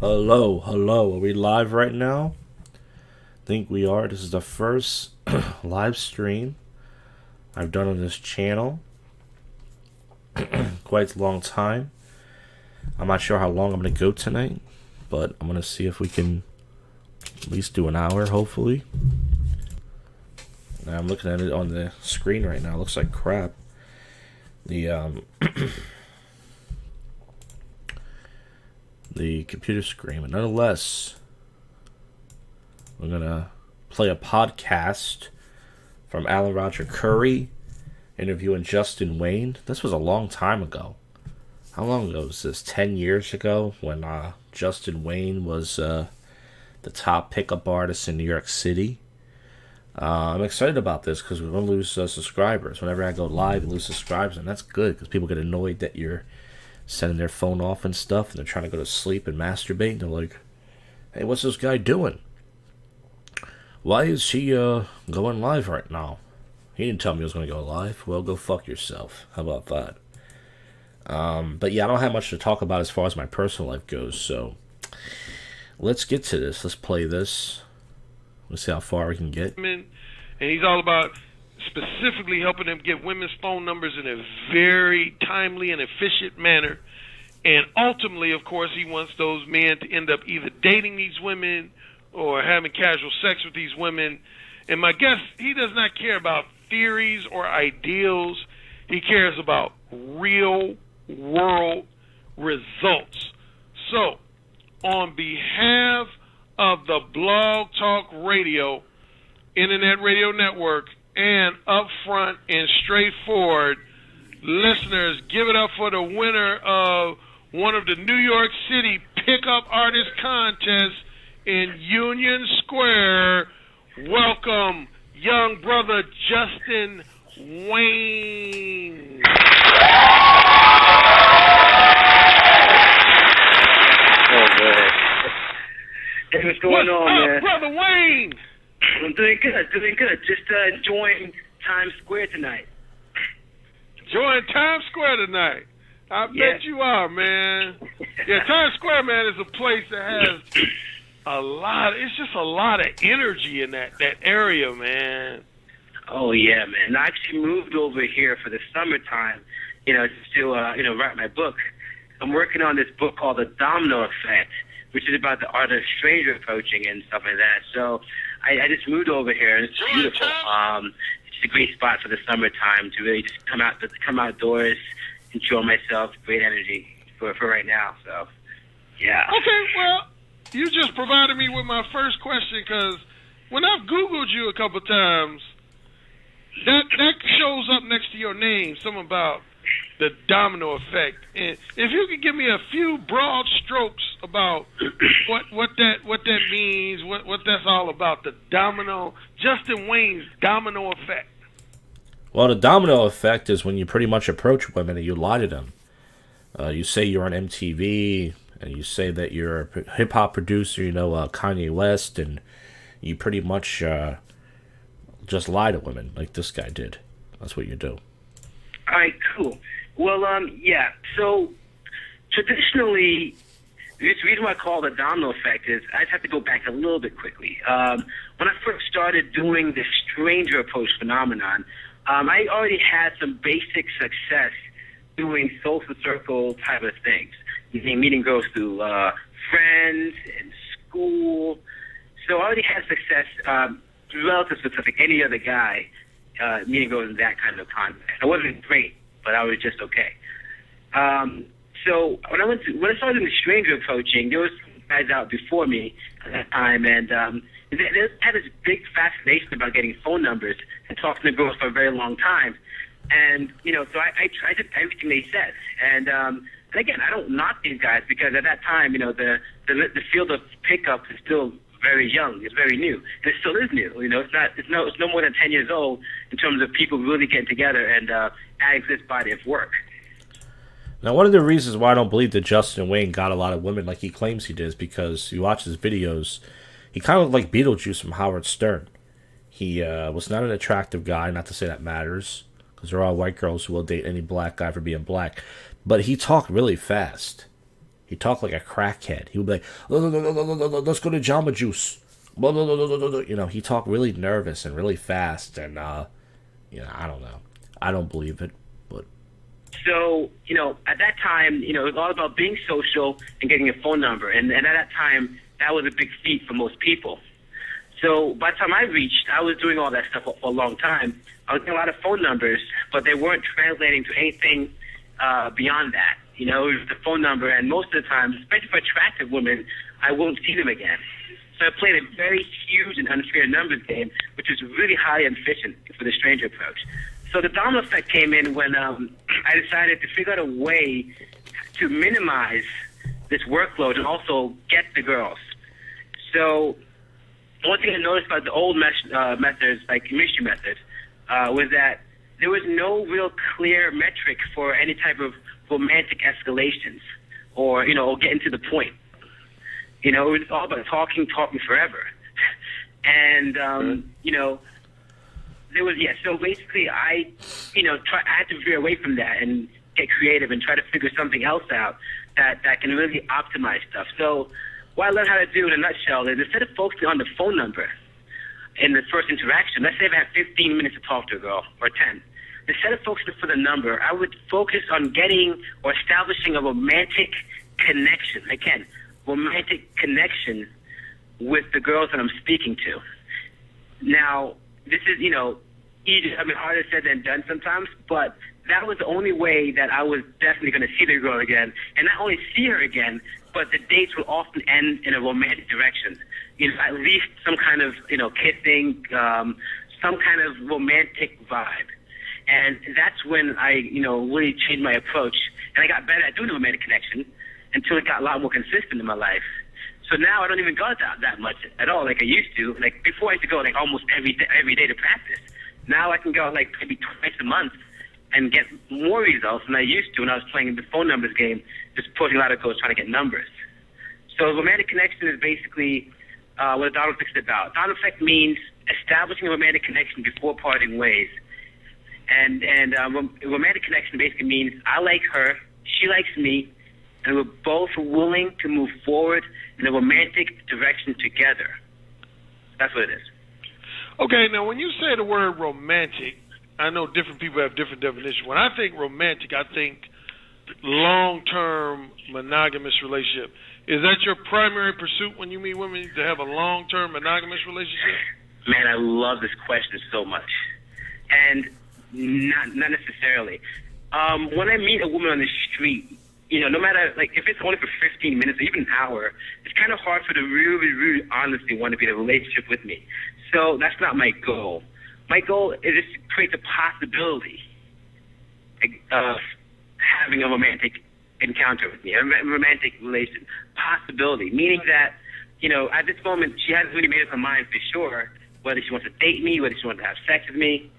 Hello. Are we live right now? I think we are. This is the first live stream I've done on this channel. Quite a long time. I'm not sure how long I'm going to go tonight, but I'm going to see if we can at least do an hour, hopefully. Now I'm looking at it on the screen right now. It looks like crap. The the computer screen, but nonetheless, we're gonna play a podcast from Alan Roger Curry interviewing Justin Wayne. This was a long time ago. How long ago was this? 10 years ago, when Justin Wayne was the top pickup artist in New York City. I'm excited about this because we're going to lose subscribers. Whenever I go live and lose subscribers, and that's good because people get annoyed that you're sending their phone off and stuff, and they're trying to go to sleep and masturbate, and they're like, hey, what's this guy doing? Why is he going live right now? He didn't tell me he was going to go live. Well, go fuck yourself. How about that? But yeah, I don't have much to talk about as far as my personal life goes, so let's get to this. Let's play this. Let's see how far we can get. And he's all about specifically helping them get women's phone numbers in a very timely and efficient manner. And ultimately, of course, he wants those men to end up either dating these women or having casual sex with these women. And my guess, he does not care about theories or ideals. He cares about real world results. So, on behalf of the Blog Talk Radio, Internet Radio Network, and Upfront and Straightforward, listeners, give it up for the winner of one of the New York City Pickup Artist Contests in Union Square. Welcome, young brother Justin Wayne. Oh, man. Hey, what's going on, man? Brother Wayne? I'm doing good. Just enjoying Times Square tonight. Enjoying Times Square tonight? I bet you are, man. Yeah, Times Square, man, is a place that has it's just a lot of energy in that area, man. Oh, yeah, man. I actually moved over here for the summertime, just to, write my book. I'm working on this book called The Domino Effect, which is about the art of stranger approaching and stuff like that. So I just moved over here, and it's beautiful. It's a great spot for the summertime to really just come outdoors, enjoy myself. Great energy for right now. So, yeah. Okay, well, you just provided me with my first question, because when I've Googled you a couple times, that shows up next to your name, something about the domino effect. And if you could give me a few broad strokes about what that means, what that's all about, the Justin Wayne's domino effect. Well, the domino effect is when you pretty much approach women and you lie to them. You say you're on MTV, and you say that you're a hip-hop producer, Kanye West, and you pretty much just lie to women like this guy did. That's what you do. All right, cool. Well, yeah. So traditionally, the reason why I call it the domino effect is I just have to go back a little bit quickly. When I first started doing the stranger approach phenomenon, I already had some basic success doing social circle type of things, meeting girls through friends and school. So I already had success relative to like any other guy meeting girls in that kind of context. I wasn't great, but I was just okay. So when I started doing stranger approaching, there was some guys out before me at that time, and they had this big fascination about getting phone numbers and talking to girls for a very long time. And so I did everything they said. And again, I don't knock these guys because at that time, the field of pickup is still very young. It's very new. And it still is new. It's no more than 10 years old in terms of people really getting together and adding this body of work. Now, one of the reasons why I don't believe that Justin Wayne got a lot of women like he claims he did is because you watch his videos, he kind of looked like Beetlejuice from Howard Stern. He was not an attractive guy, not to say that matters, because there are white girls who will date any black guy for being black. But he talked really fast. He talked like a crackhead. He would be like, let's go to Jamba Juice. You know, he talked really nervous and really fast, and you know, I don't know. I don't believe it, but So, you know, at that time, you know, it was all about being social and getting a phone number. And at that time, that was a big feat for most people. So by the time I was doing all that stuff for a long time. I was getting a lot of phone numbers, but they weren't translating to anything beyond that. You know, it was the phone number, and most of the time, especially for attractive women, I won't see them again. So I played a very huge and unfair numbers game, which was really highly inefficient for the stranger approach. So the domino effect came in when I decided to figure out a way to minimize this workload and also get the girls. So one thing I noticed about the old methods, like chemistry methods, was that there was no real clear metric for any type of romantic escalations or, you know, or getting to the point. You know, it was all about talking forever. And, you know, there was, so basically I had to veer away from that and get creative and try to figure something else out that can really optimize stuff. So what I learned how to do in a nutshell is instead of focusing on the phone number in the first interaction, let's say if I have 15 minutes to talk to a girl, or 10, instead of focusing for the number, I would focus on getting or establishing a romantic connection. Again, romantic connection with the girls that I'm speaking to. Now, this is, you know, easier, harder said than done sometimes, but that was the only way that I was definitely going to see the girl again. And not only see her again, but the dates will often end in a romantic direction. You know, at least some kind of, you know, kissing, some kind of romantic vibe. And that's when I, you know, really changed my approach. And I got better at doing the romantic connection until it got a lot more consistent in my life. So now I don't even go out that much at all like I used to. Like before I used to go like almost every day to practice. Now I can go like maybe twice a month and get more results than I used to when I was playing the phone numbers game, just putting a lot of girls trying to get numbers. So romantic connection is basically what a domino effect is about. Domino effect means establishing a romantic connection before parting ways. And romantic connection basically means I like her, she likes me, and we're both willing to move forward in a romantic direction together. That's what it is. Okay, now when you say the word romantic, I know different people have different definitions. When I think romantic, I think long-term monogamous relationship. Is that your primary pursuit when you meet women, to have a long-term monogamous relationship? Man, I love this question so much. And not necessarily. When I meet a woman on the street, you know, no matter, like, if it's only for 15 minutes or even an hour, it's kind of hard for them to really, really honestly want to be in a relationship with me. So that's not my goal. My goal is just to create the possibility of having a romantic encounter with me, a romantic relation. Possibility, meaning that, you know, at this moment, she hasn't really made up her mind for sure whether she wants to date me, whether she wants to have sex with me.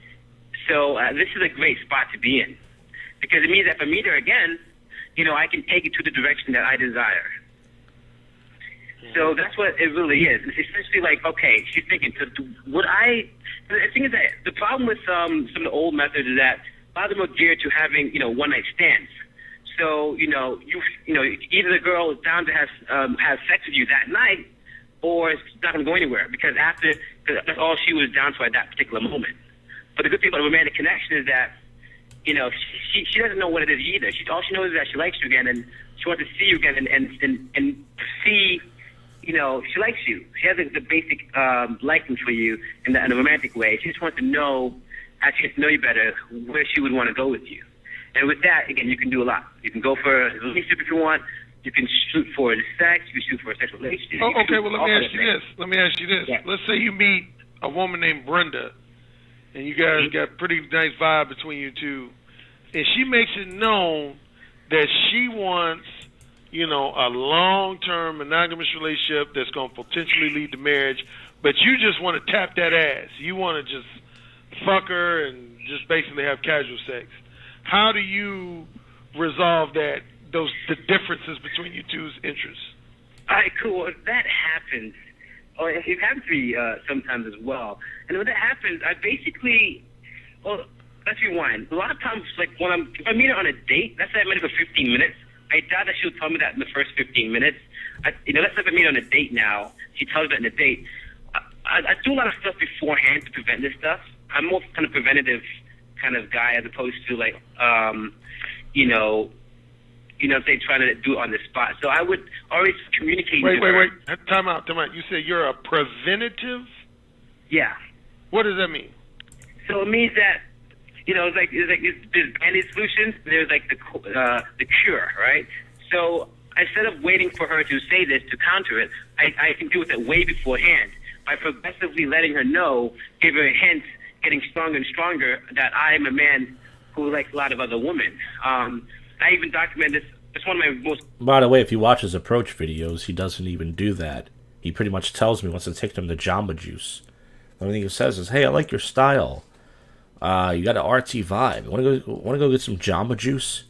So this is a great spot to be in, because it means that if I meet her again, you know, I can take it to the direction that I desire. So that's what it really is. It's essentially like, okay, she's thinking, so would I... The thing is that the problem with some of the old methods is that a lot of them are geared to having, you know, one-night stands. So, you know, either the girl is down to have sex with you that night, or it's not going to go anywhere, because that's all she was down to at that particular moment. But the good thing about a romantic connection is that, you know, she doesn't know what it is either. All she knows is that she likes you again, and she wants to see you again and see, you know, she likes you. She has the basic liking for you in a romantic way. She just wants to know, as she gets to know you better, where she would want to go with you. And with that, again, you can do a lot. You can go for a relationship if you want. You can shoot for sex. You can shoot for a sexual relationship. Oh, okay, well, let me ask you this. Yeah. Let's say you meet a woman named Brenda, and you guys got a pretty nice vibe between you two, and she makes it known that she wants, you know, a long-term monogamous relationship that's going to potentially lead to marriage, but you just want to tap that ass. You want to just fuck her and just basically have casual sex. How do you resolve the differences between you two's interests? All right, cool. If that happens, or it happens to me sometimes as well, and when that happens, I basically, let's rewind. A lot of times, like if I meet her on a date, let's say I met her for 15 minutes, I doubt that she'll tell me that in the first 15 minutes. Let's say if I meet on a date now. She tells me that in a date. I do a lot of stuff beforehand to prevent this stuff. I'm more kind of preventative kind of guy as opposed to like, say trying to do it on the spot. So I would always communicate. Wait. Time out. You said you're a preventative? Yeah. What does that mean? So it means that, there's band-aid solutions, there's like the cure, right? So instead of waiting for her to say this to counter it, I can do it way beforehand by progressively letting her know, give her a hint, getting stronger and stronger, that I'm a man who likes a lot of other women. I even document this. It's one of my most... By the way, if you watch his approach videos, he doesn't even do that. He pretty much tells me he wants to take them to Jamba Juice. The only thing he says is, hey, I like your style. You got an RT vibe. Want to go get some Jamba Juice?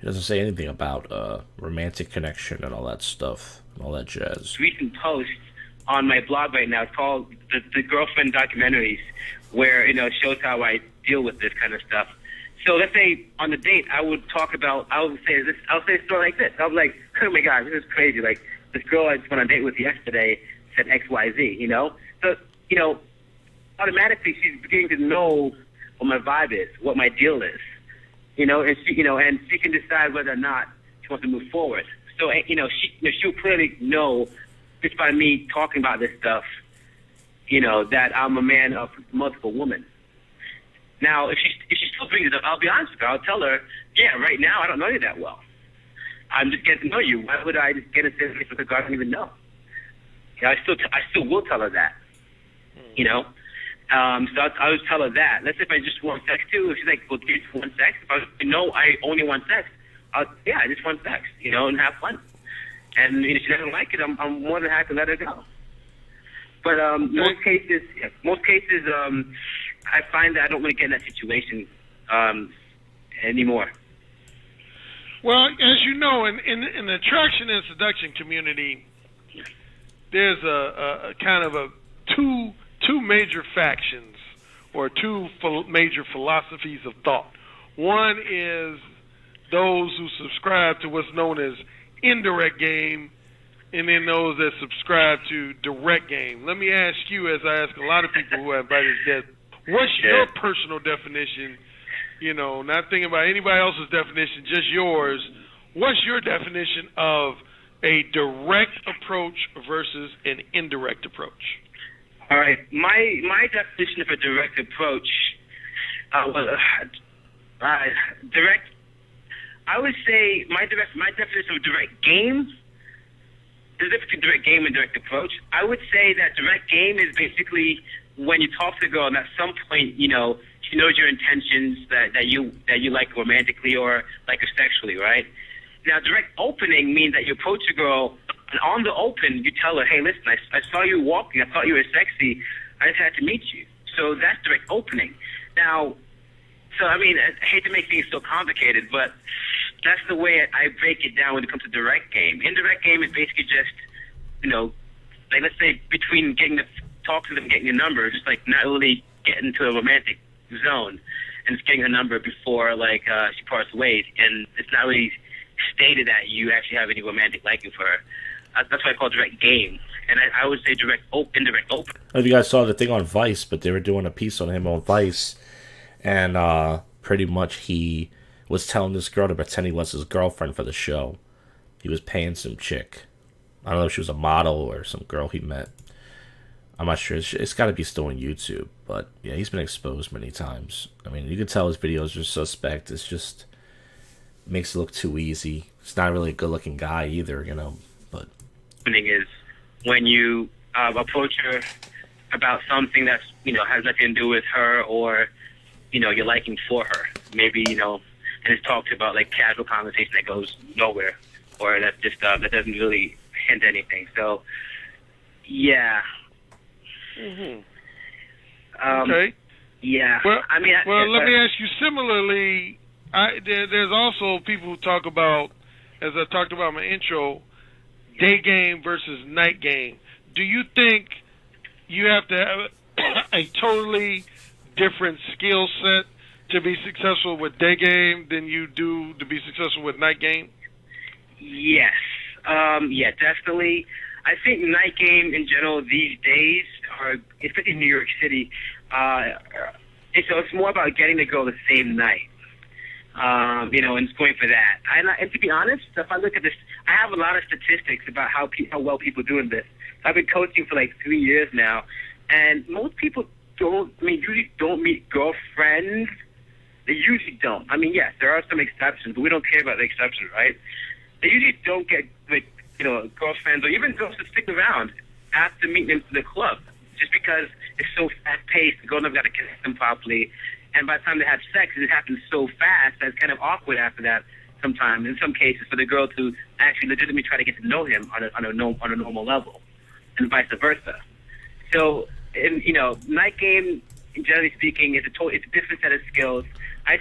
He doesn't say anything about romantic connection and all that stuff, and all that jazz. Recent post on my blog right now. It's called the Girlfriend Documentaries, where it shows how I deal with this kind of stuff. So let's say on the date, I would say a story like this. I was like, oh my God, this is crazy. Like, this girl I just went on a date with yesterday said X, Y, Z, So, automatically she's beginning to know what my vibe is, what my deal is, and she can decide whether or not she wants to move forward. So, she'll clearly know just by me talking about this stuff, that I'm a man of multiple women. Now, if she still brings it up, I'll be honest with her. I'll tell her, yeah, right now I don't know you that well. I'm just getting to know you. Why would I just get into this with a girl I don't even know? I still will tell her that. So I'll just tell her that. Let's say if I just want sex too, if she's like, well, do you just want sex? If I only want sex, I just want sex, and have fun. And if she doesn't like it, I'm more than happy to let her go. But most cases, I find that I don't really get in that situation anymore. Well, as you know, in the attraction and seduction community, there's a kind of a two major factions or two major philosophies of thought. One is those who subscribe to what's known as indirect game, and then those that subscribe to direct game. Let me ask you, as I ask a lot of people who have invited guests, what's your personal definition? Not thinking about anybody else's definition, just yours. What's your definition of a direct approach versus an indirect approach? All right, my definition of a direct approach, direct. I would say my definition of direct game. There's a difference between direct game and direct approach. I would say that direct game is basically when you talk to a girl and at some point, she knows your intentions that you like romantically or like her sexually, right? Now, direct opening means that you approach a girl and on the open, you tell her, hey, listen, I saw you walking. I thought you were sexy. I just had to meet you. So that's direct opening. Now, I hate to make things so complicated, but that's the way I break it down when it comes to direct game. Indirect game is basically just, like let's say between getting to talk to them, getting a number, just like not really getting to a romantic zone and just getting her number before she parts ways, and it's not really stated that you actually have any romantic liking for her. That's why I call it direct game, and I would say indirect open. I don't know if you guys saw the thing on Vice, but they were doing a piece on him on Vice, and pretty much he was telling this girl to pretend he was his girlfriend for the show. He was paying some chick. I don't know if she was a model or some girl he met. I'm not sure. It's got to be still on YouTube. But, yeah, he's been exposed many times. You can tell his videos are suspect. It's just makes it look too easy. He's not really a good-looking guy either, But thing is when you approach her about something that's, has nothing to do with her or, your liking for her. Maybe, and it's talked about casual conversation that goes nowhere or that just that doesn't really hint anything. So, yeah. Mm-hmm. Okay. Yeah. Well, let me ask you similarly. There's also people who talk about, as I talked about in my intro, day game versus night game. Do you think you have to have a totally different skill set to be successful with day game than you do to be successful with night game? Yes. Yeah, definitely. I think night game in general these days, especially in New York City, it's more about getting the girl the same night. And going for that. And to be honest, if I look at this, I have a lot of statistics about how well people do in this. So I've been coaching for like 3 years now, and most people usually don't meet girlfriends. They usually don't. I mean, yes, there are some exceptions, but we don't care about the exceptions, right? They usually don't get, girlfriends or even girls to stick around after meeting them to the club, just because it's so fast-paced. The girl never got to kiss them properly. And by the time they have sex, it happens so fast that it's kind of awkward after that sometimes, in some cases, for the girl to actually legitimately try to get to know him on a normal level, and vice versa. So, night game, generally speaking, it's a different set of skills. I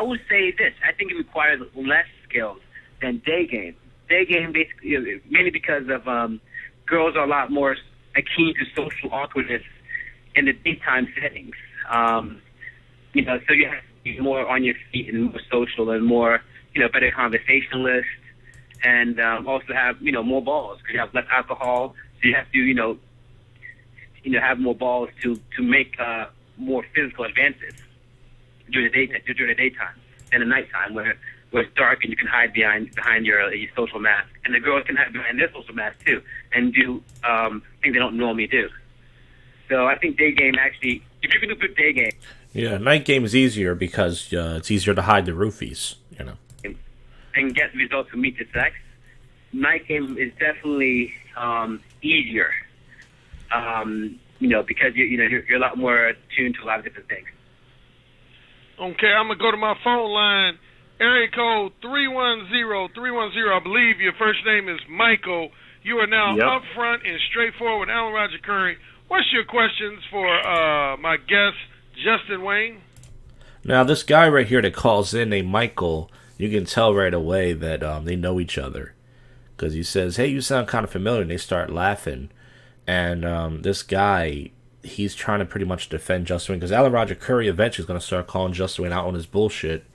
would say this. I think it requires less skills than day game. Day game, basically, mainly because of girls are a lot more keen to social awkwardness in the daytime settings. So you have to be more on your feet and more social and more, better conversationalist, and also have, more balls because you have less alcohol. So you have to, have more balls to make more physical advances during the daytime than the nighttime where it's dark and you can hide behind your social mask, and the girls can hide behind their social mask too and do things they don't normally do. So I think day game actually, if you can do good day game. Yeah, night game is easier because it's easier to hide the roofies, and get results to meet the sex. Night game is definitely easier, because you're a lot more attuned to a lot of different things. Okay, I'm gonna go to my phone line. Area code 310-310. I believe your first name is Michael. You are now upfront and straightforward, Alan Roger Curry. What's your questions for my guest, Justin Wayne? Now, this guy right here that calls in named Michael, you can tell right away that they know each other. Because he says, hey, you sound kind of familiar, and they start laughing. And this guy, he's trying to pretty much defend Justin Wayne, because Alan Roger Curry eventually is going to start calling Justin Wayne out on his bullshit.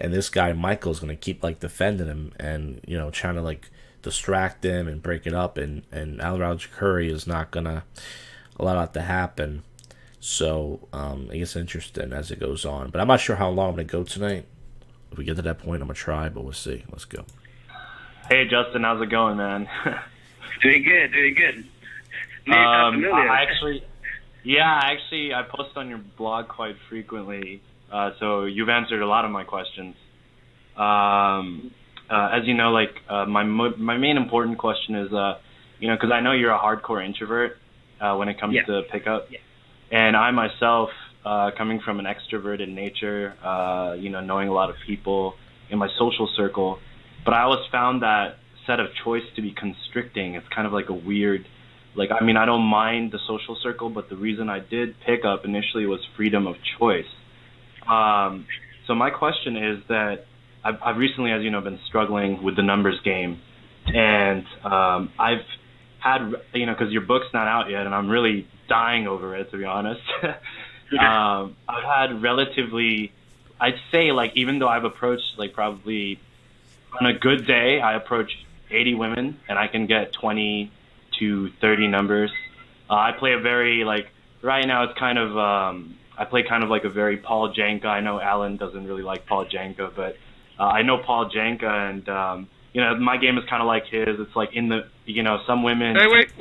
And this guy, Michael's going to keep, defending him and, trying to, distract him and break it up. And Alan Roger Curry is not going to allow that to happen. So, it gets interesting as it goes on. But I'm not sure how long I'm going to go tonight. If we get to that point, I'm going to try, but we'll see. Let's go. Hey, Justin, how's it going, man? Doing good. I post on your blog quite frequently, so you've answered a lot of my questions. As you know, my main important question is, because I know you're a hardcore introvert when it comes to pickup. Yeah. And I myself, coming from an extroverted nature, knowing a lot of people in my social circle, but I always found that set of choice to be constricting. It's kind of like a weird, I don't mind the social circle, but the reason I did pick up initially was freedom of choice. So my question is that I've recently, as you know, been struggling with the numbers game, and I've had, because your book's not out yet, and I'm really dying over it, to be honest. I've had relatively, I'd say, even though I've approached, probably on a good day, I approach 80 women, and I can get 20 to 30 numbers. I play a very, right now it's kind of, I play kind of like a very Paul Janka. I know Alan doesn't really like Paul Janka, but I know Paul Janka, and, my game is kind of like his. It's in the, some women... Hey, wait,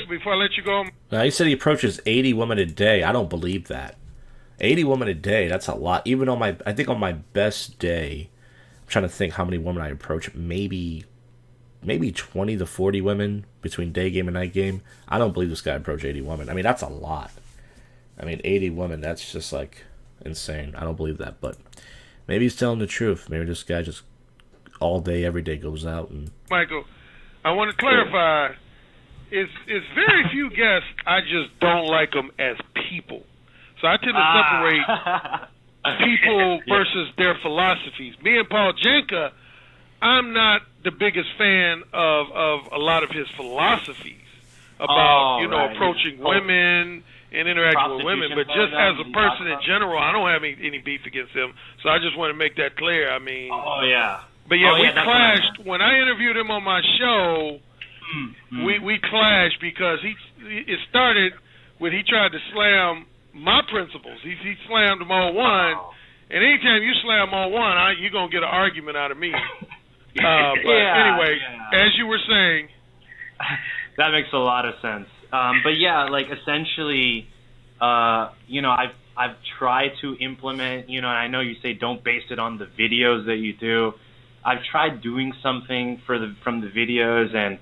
before I let you go. Now, he said he approaches 80 women a day. I don't believe that. 80 women a day, that's a lot. Even on I think on my best day, I'm trying to think how many women I approach. Maybe 20 to 40 women between day game and night game. I don't believe this guy approached 80 women. I mean, that's a lot. 80 women, that's just, insane. I don't believe that, but maybe he's telling the truth. Maybe this guy just all day, every day goes out and... Michael, I want to clarify. It's very few guests. I just don't like them as people. So I tend to separate people versus their philosophies. Me and Paul Janka, I'm not the biggest fan of a lot of his philosophies about, approaching women and interacting with women. But just as a person in general, I don't have any beef against him. So I just want to make that clear. But yeah, Oh, we yeah, that's clashed. When I interviewed him on my show, we clashed because it started when he tried to slam my principles. He slammed them all one, and anytime you slam all one, you're going to get an argument out of me. Anyway, as you were saying. That makes a lot of sense. But yeah, like essentially, you know, I've tried to implement, you know, and I know you say don't base it on the videos that you do. I've tried doing something from the videos, and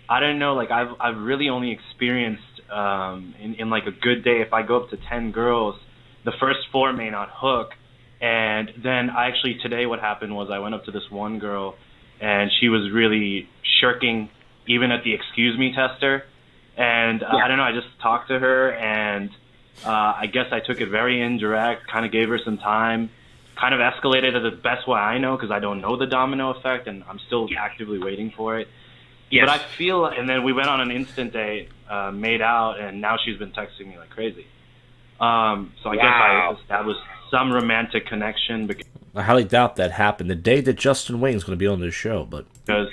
I don't know, like I've really only experienced in like a good day, if I go up to 10 girls, the first 4 may not hook. And then today what happened was I went up to this one girl, and she was really shirking even at the excuse me tester. And I don't know, I just talked to her, and I guess I took it very indirect, kind of gave her some time, kind of escalated it the best way I know, because I don't know the domino effect, and I'm still actively waiting for it. Yes. But I feel, and then we went on an instant date, made out, and now she's been texting me like crazy. So I guess I established some romantic connection. I highly doubt that happened the day that Justin Wayne's going to be on this show, but because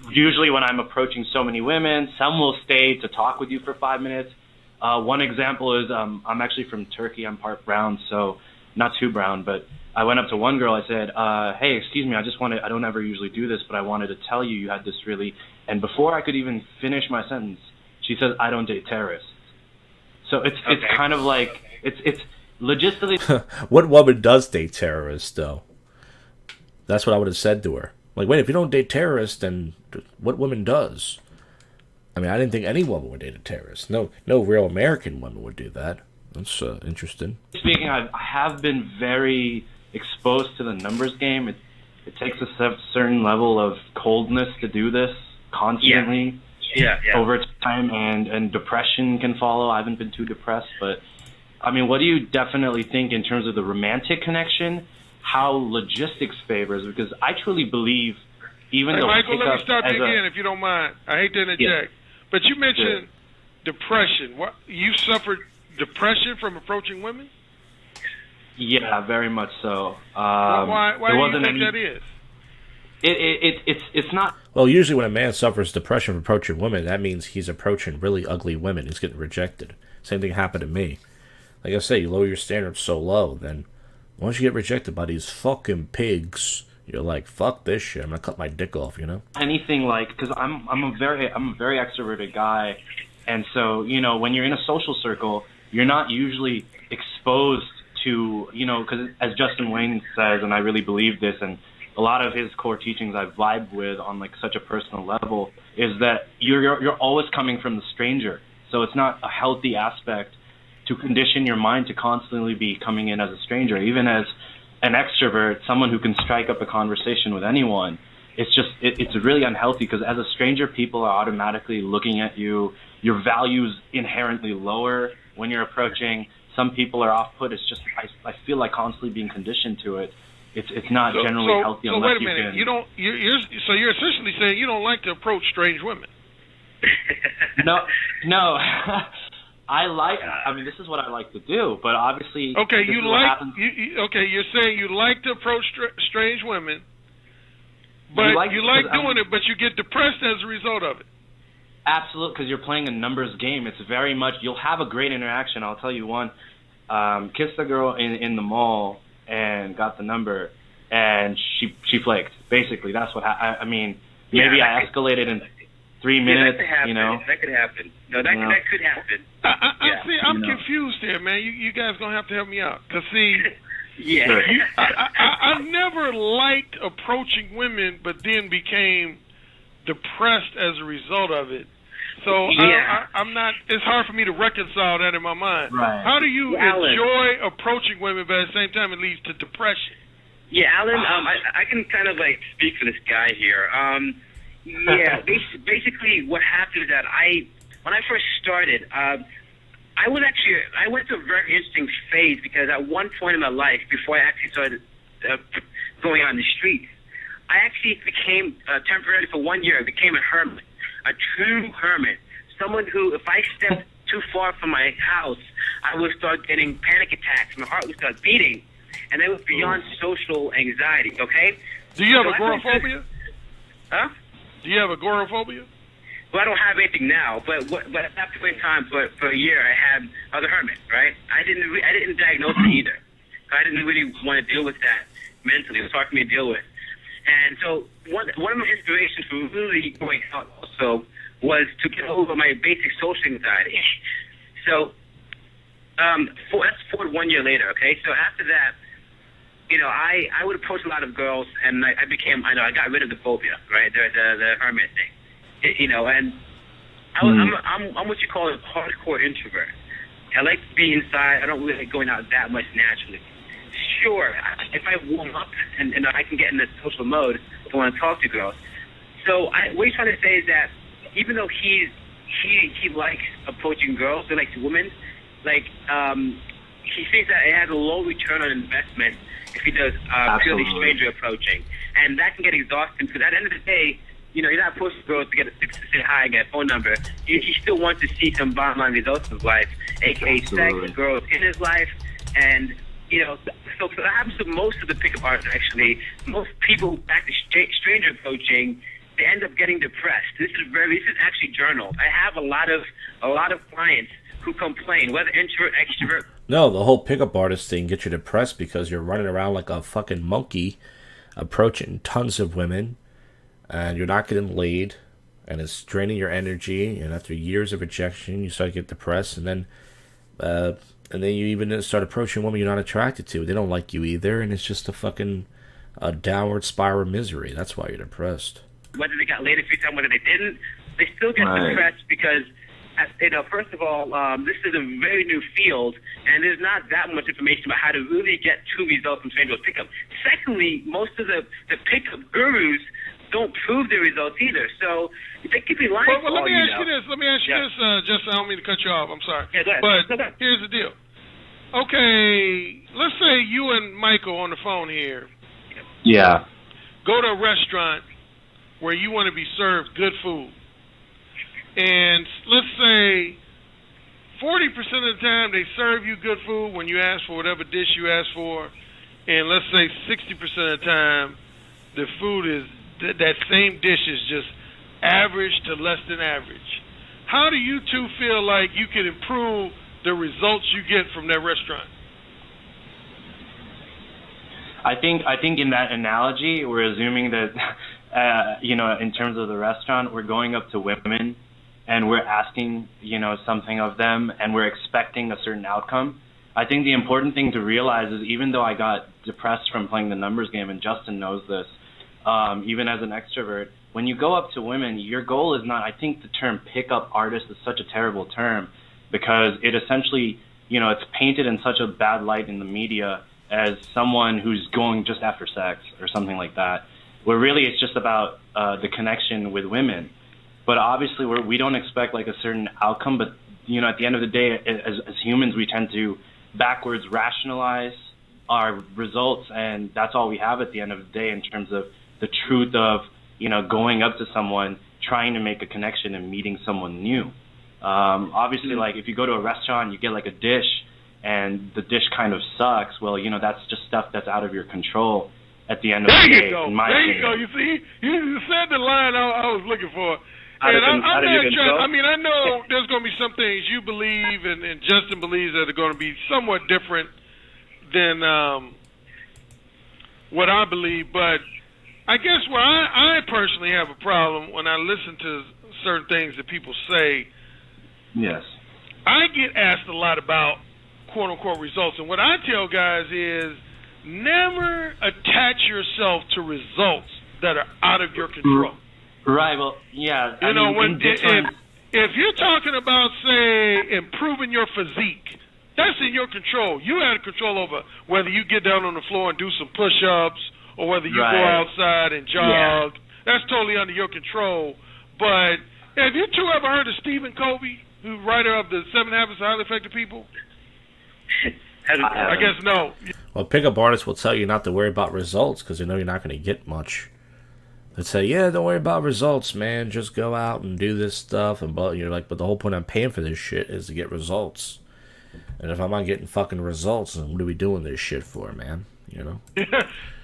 usually when I'm approaching so many women, some will stay to talk with you for 5 minutes. One example is I'm actually from Turkey. I'm part brown, so not too brown, but I went up to one girl. I said, hey, excuse me, I don't ever usually do this, but I wanted to tell you you had this really, and before I could even finish my sentence, she says, I don't date terrorists. So it's kind of like, it's logistically. What woman does date terrorists, though? That's what I would have said to her. Like, wait, if you don't date terrorists, then what woman does? I mean, I didn't think any woman would date a terrorist. No real American woman would do that. That's interesting. Speaking, I have been very exposed to the numbers game. It takes a certain level of coldness to do this constantly. Yeah. Over time, and depression can follow. I haven't been too depressed, but I mean, what do you definitely think in terms of the romantic connection? How logistics favors? Because I truly believe, even though Michael, let me stop you again, if you don't mind. I hate to interject, but you mentioned depression. What, you suffered depression from approaching women? Yeah, very much so. Why do you think that is? It's not. Well, usually when a man suffers depression from approaching women, that means he's approaching really ugly women. He's getting rejected. Same thing happened to me. Like I say, you lower your standards so low, then once you get rejected by these fucking pigs, you're like, fuck this shit. I'm gonna cut my dick off, you know? Anything like, because I'm a very extroverted guy, and so, you know, when you're in a social circle, you're not usually exposed to, you know, because as Justin Wayne says, and I really believe this, and a lot of his core teachings I vibe with on like such a personal level, is that you're always coming from the stranger. So it's not a healthy aspect to condition your mind to constantly be coming in as a stranger. Even as an extrovert, someone who can strike up a conversation with anyone, it's really unhealthy, because as a stranger, people are automatically looking at you. Your value's inherently lower when you're approaching. Some people are off-put. It's just, I feel like constantly being conditioned to it. It's not generally healthy unless wait a minute. You're essentially saying you don't like to approach strange women. No. I mean, this is what I like to do, but obviously. Okay, you're saying you like to approach strange women, but you like doing it, but you get depressed as a result of it. Absolutely, because you're playing a numbers game. It's very much, you'll have a great interaction. I'll tell you one. Kissed a girl in the mall and got the number, and she flaked. Basically, that's what I mean. Maybe I escalated in 3 minutes. That could happen. You know, that could happen. No, that could happen. I'm confused here, man. You guys gonna have to help me out. Cause see, yeah, I never liked approaching women, but then became depressed as a result of it. So I'm not. It's hard for me to reconcile that in my mind. Right. How do you enjoy approaching women, but at the same time it leads to depression? Yeah, Alan. I can kind of like speak for this guy here. Yeah, basically what happened is that when I first started, I went through a very interesting phase, because at one point in my life, before I actually started going on the streets, I actually became temporarily for 1 year. I became a hermit, a true hermit. Someone who, if I stepped too far from my house, I would start getting panic attacks. My heart would start beating, and that was beyond social anxiety. Okay, Do you have So I went to- agoraphobia? Huh? Do you have agoraphobia? Well, I don't have anything now, but at that point in time, for a year, I had the hermit, right? I didn't diagnose it either. I didn't really want to deal with that mentally. It was hard for me to deal with. And so one of my inspirations for really going out also was to get over my basic social anxiety. So that's forward 1 year later, okay? So after that, I would approach a lot of girls, and I got rid of the phobia, right? The hermit thing. And I'm what you call a hardcore introvert. I like to be inside. I don't really like going out that much naturally. Sure, if I warm up and I can get in the social mode, I want to talk to girls. So what he's trying to say is that even though he likes approaching girls, he likes women, he thinks that it has a low return on investment if he does purely stranger approaching, and that can get exhausting because at the end of the day, you're not approaching girls to get a 6% high and get a phone number. He still wants to see some bottom line results in his life, aka sex, girls in his life, and so that happens to most of the pickup artists. Actually, most people back to stranger approaching, they end up getting depressed. This is actually journaled. I have a lot of clients who complain, whether introvert, extrovert. No, the whole pickup artist thing gets you depressed because you're running around like a fucking monkey, approaching tons of women, and you're not getting laid, and it's draining your energy. And after years of rejection, you start to get depressed, and then you even start approaching women you're not attracted to. They don't like you either, and it's just a downward spiral of misery. That's why you're depressed. Whether they got laid a few times, whether they didn't, they still get depressed because, first of all, this is a very new field, and there's not that much information about how to really get true results from stranger pickup. Secondly, most of the pickup gurus don't prove the results either, so they could be lying. Well, let me ask you this. Justin, I don't mean to cut you off. I'm sorry. Yeah, go ahead. But here's the deal. Okay, let's say you and Michael on the phone here. Yeah. Go to a restaurant where you want to be served good food. And let's say 40% of the time they serve you good food when you ask for whatever dish you ask for. And let's say 60% of the time the food is, that same dish is just average to less than average. How do you two feel like you can improve the results you get from that restaurant? I think in that analogy, we're assuming that, in terms of the restaurant, we're going up to women and we're asking, something of them and we're expecting a certain outcome. I think the important thing to realize is even though I got depressed from playing the numbers game, and Justin knows this, even as an extrovert, when you go up to women, your goal is not, I think the term pickup artist is such a terrible term because it essentially, it's painted in such a bad light in the media as someone who's going just after sex or something like that, where really it's just about the connection with women. But obviously we don't expect like a certain outcome, but at the end of the day, as humans, we tend to backwards rationalize our results, and that's all we have at the end of the day in terms of the truth of, going up to someone, trying to make a connection and meeting someone new. Obviously, like if you go to a restaurant, you get like a dish, and the dish kind of sucks. Well, that's just stuff that's out of your control at the end of the day. There you go. You see, you said the line I was looking for. And I know there's going to be some things you believe and Justin believes that are going to be somewhat different than what I believe, but I guess where I personally have a problem when I listen to certain things that people say. Yes. I get asked a lot about quote-unquote results, and what I tell guys is never attach yourself to results that are out of your control. Right, well, yeah. If you're talking about, say, improving your physique, that's in your control. You have control over whether you get down on the floor and do some push-ups or whether you go outside and jog. Yeah. That's totally under your control. But have you two ever heard of Stephen Covey, who's writer of the 7 Habits of Highly Effective People? I guess no. Well, pickup artists will tell you not to worry about results because they know you're not going to get much. They'd say, yeah, don't worry about results, man. Just go out and do this stuff. And but you're like, but the whole point I'm paying for this shit is to get results. And if I'm not getting fucking results, then what are we doing this shit for, man? you know.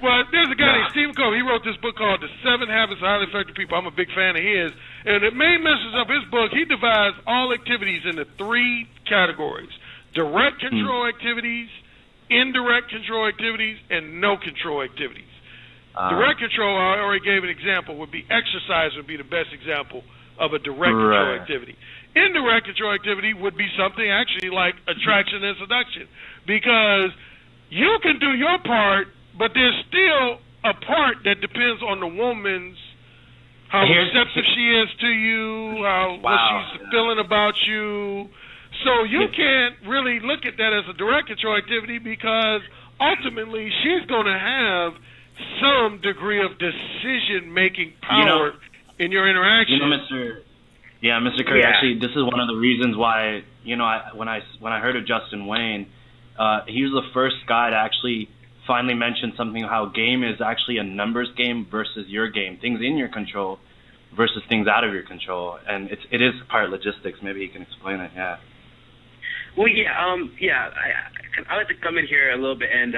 Well, there's a guy named Stephen Covey. He wrote this book called The 7 Habits of Highly Effective People. I'm a big fan of his. And the main message of his book, he divides all activities into 3 categories: direct control activities, indirect control activities, and no control activities. Direct control, I already gave an example, would be exercise would be the best example of a direct control activity. Indirect control activity would be something actually like attraction and seduction, because you can do your part, but there's still a part that depends on the woman's, how receptive she is to you, what she's feeling about you. So you can't really look at that as a direct control activity, because ultimately she's going to have some degree of decision-making power in your interaction. Mr. Curry, actually, this is one of the reasons why, when I heard of Justin Wayne, he was the first guy to actually finally mention something, how game is actually a numbers game versus your game, things in your control versus things out of your control. And it is part logistics. Maybe you can explain it, Well, I like to come in here a little bit and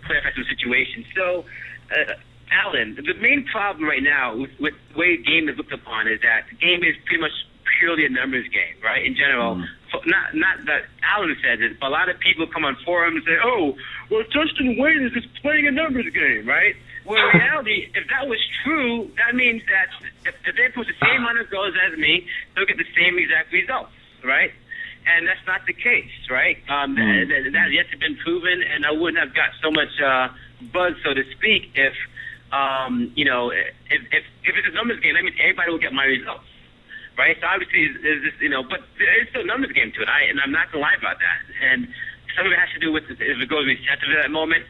clarify some situations. So, Alan, the main problem right now with the way game is looked upon is that the game is pretty much purely a numbers game, right? In general, not that Alan says it, but a lot of people come on forums and say, "Oh, well, Justin Wayne is just playing a numbers game," right? Well, in reality, if that was true, that means that if they put the same amount of goals as me, they'll get the same exact results, right? And that's not the case, right? That yet to been proven, and I wouldn't have got so much buzz, so to speak, if it's a numbers game. I mean, everybody will get my results, right? So obviously, there's this, but there's still a numbers game to it, and I'm not gonna lie about that. And some of it has to do with if it goes receptive at that moment.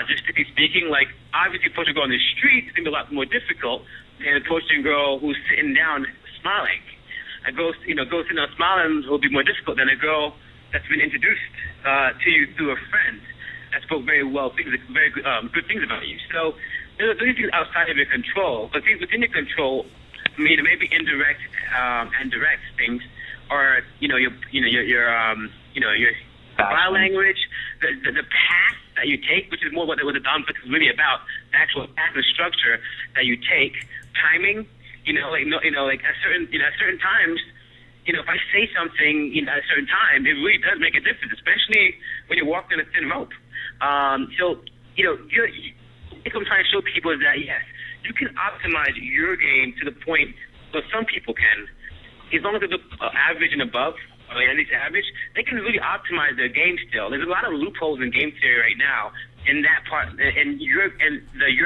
Just strictly speaking, like obviously, approaching a girl on the street is gonna be a lot more difficult than approaching a girl who's sitting down smiling. A girl, sitting down smiling will be more difficult than a girl that's been introduced to you through a friend that spoke very very good things about you. So there's things outside of your control, but things within your control, maybe indirect and direct things, or your body language, the path that you take, which is more what the Dom is really about, the actual path and structure that you take, timing. At certain times, if I say something, at a certain time, it really does make a difference, especially when you're walking a thin rope. I think I'm trying to show people is that, yes, you can optimize your game to the point where some people can, as long as they're average and above, or at least average, they can really optimize their game still. There's a lot of loopholes in game theory right now in that part, in your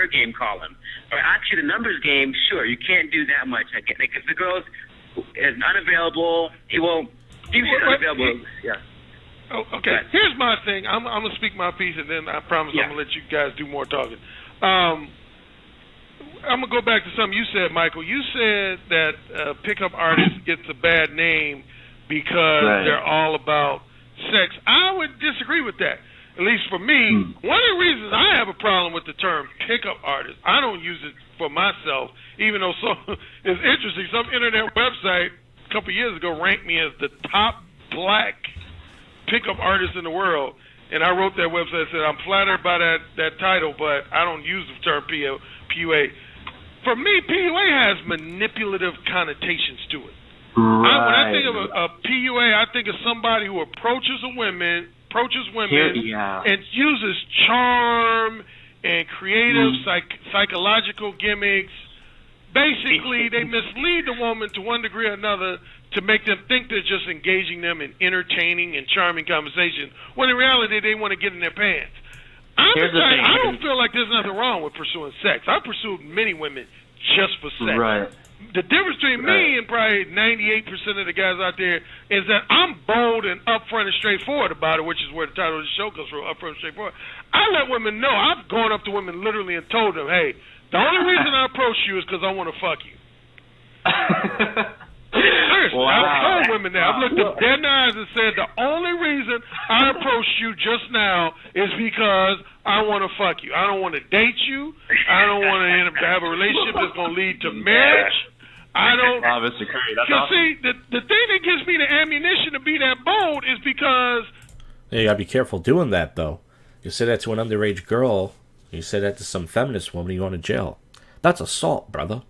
game column. Or actually, the numbers game, sure, you can't do that much. Because the girls is unavailable, it won't. Even if it's unavailable, yeah. Oh, okay. Here's my thing. I'm going to speak my piece, and then I promise I'm going to let you guys do more talking. I'm going to go back to something you said, Michael. You said that pickup artist gets a bad name because they're all about sex. I would disagree with that. At least for me, one of the reasons I have a problem with the term pickup artist, I don't use it for myself, even though it's interesting. Some internet website a couple of years ago ranked me as the top black pickup artist in the world, and I wrote that website and said, I'm flattered by that title, but I don't use the term PUA. For me, PUA has manipulative connotations to it. When I think of a PUA, I think of somebody who approaches women and uses charm and creative psychological gimmicks. Basically, they mislead the woman to one degree or another to make them think they're just engaging them in entertaining and charming conversation, when in reality they want to get in their pants. I don't feel like there's nothing wrong with pursuing sex. I pursued many women just for sex. Right. The difference between me and probably 98% of the guys out there is that I'm bold and upfront and straightforward about it, which is where the title of the show comes from, upfront and straightforward. I let women know. I've gone up to women literally and told them, hey, the only reason I approach you is because I want to fuck you. Seriously, I've told women that. I've looked them dead in the eyes and said, the only reason I approached you just now is because I want to fuck you. I don't want to date you. I don't want to have a relationship that's going to lead to marriage. I don't. Mr. Curry, that's awesome. See, the thing that gives me the ammunition to be that bold is because. Yeah, you got to be careful doing that, though. You say that to an underage girl, you say that to some feminist woman, you go to jail. That's assault, brother.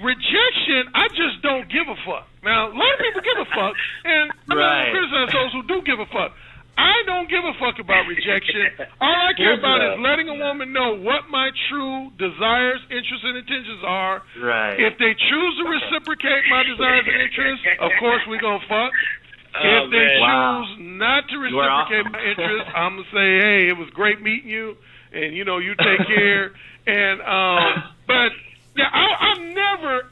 Rejection, I just don't give a fuck. Now, a lot of people give a fuck, and I'm not going to criticize those who do give a fuck. I don't give a fuck about rejection. All I care about is letting a woman know what my true desires, interests, and intentions are. Right. If they choose to reciprocate my desires and interests, of course we're going to fuck. If they choose not to reciprocate my interests, I'm going to say, hey, it was great meeting you, and, you know, you take care. And but, yeah, I've never,